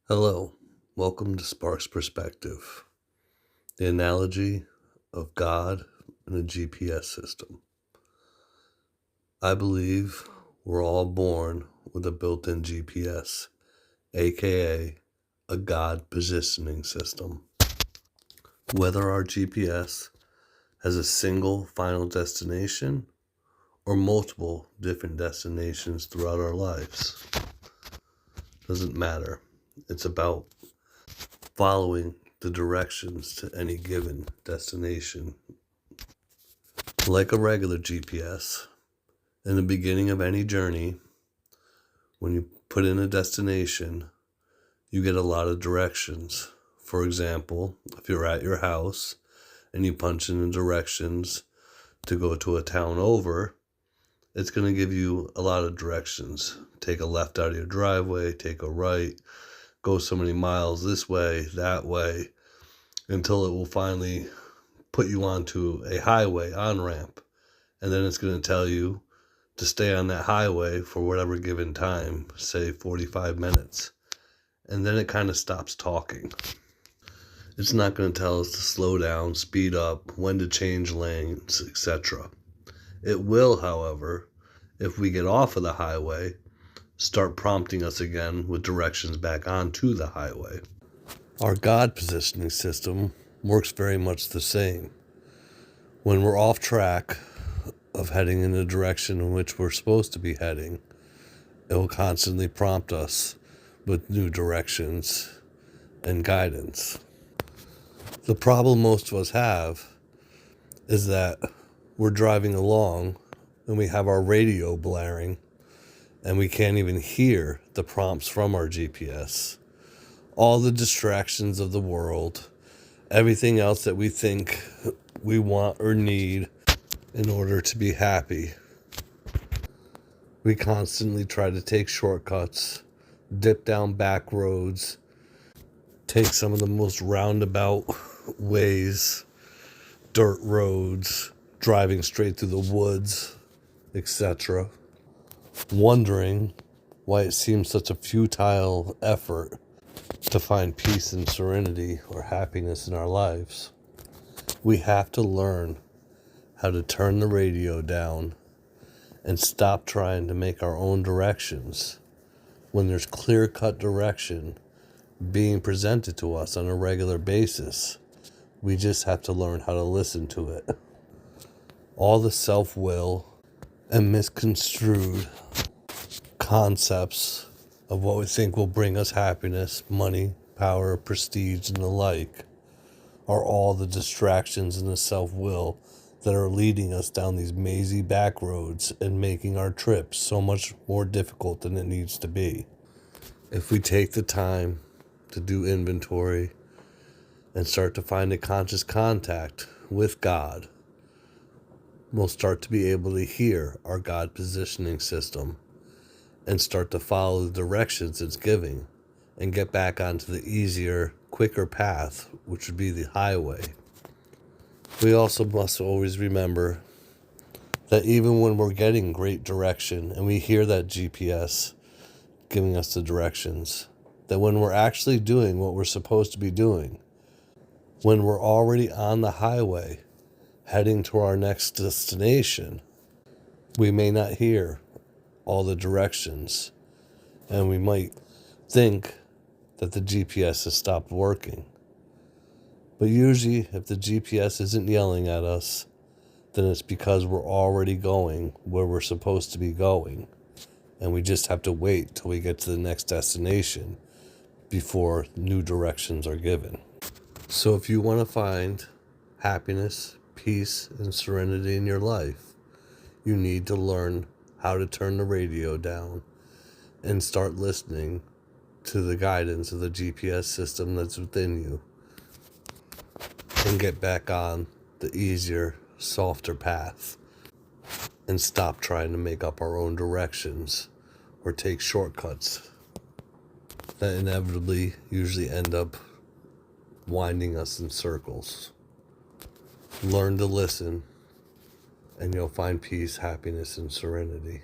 Hello, welcome to Sparks Perspective, the analogy of God and a GPS system. I believe we're all born with a built in GPS, aka a God positioning system. Whether our GPS has a single final destination or multiple different destinations throughout our lives doesn't matter. It's about following the directions to any given destination. Like a regular GPS, in the beginning of any journey, when you put in a destination, you get a lot of directions. For example, if you're at your house and you punch in the directions to go to a town over, it's going to give you a lot of directions. Take a left out of your driveway, take a right, go so many miles this way, that way, until it will finally put you onto a highway on ramp. And then it's going to tell you to stay on that highway for whatever given time, say 45 minutes. And then it kind of stops talking. It's not going to tell us to slow down, speed up, when to change lanes, etc. It will, however, if we get off of the highway, start prompting us again with directions back onto the highway. Our God positioning system works very much the same. When we're off track of heading in the direction in which we're supposed to be heading, it will constantly prompt us with new directions and guidance. The problem most of us have is that we're driving along and we have our radio blaring and we can't even hear the prompts from our GPS. All the distractions of the world, everything else that we think we want or need in order to be happy. We constantly try to take shortcuts, dip down back roads, take some of the most roundabout ways, dirt roads, driving straight through the woods, etc. Wondering why it seems such a futile effort to find peace and serenity or happiness in our lives. We have to learn how to turn the radio down and stop trying to make our own directions when there's clear-cut direction being presented to us on a regular basis. We just have to learn how to listen to it. All the self-will and misconstrued concepts of what we think will bring us happiness, money, power, prestige, and the like are all the distractions and the self-will that are leading us down these mazy back roads and making our trips so much more difficult than it needs to be. If we take the time to do inventory and start to find a conscious contact with God, we'll start to be able to hear our God positioning system and start to follow the directions it's giving and get back onto the easier, quicker path, which would be the highway. We also must always remember that even when we're getting great direction and we hear that GPS giving us the directions, that when we're actually doing what we're supposed to be doing, when we're already on the highway heading to our next destination, we may not hear all the directions and we might think that the GPS has stopped working. But usually, if the GPS isn't yelling at us, then it's because we're already going where we're supposed to be going. And we just have to wait till we get to the next destination before new directions are given. So if you want to find happiness, peace, and serenity in your life, you need to learn how to turn the radio down and start listening to the guidance of the GPS system that's within you and get back on the easier, softer path and stop trying to make up our own directions or take shortcuts that inevitably usually end up winding us in circles. Learn to listen and you'll find peace, happiness, and serenity.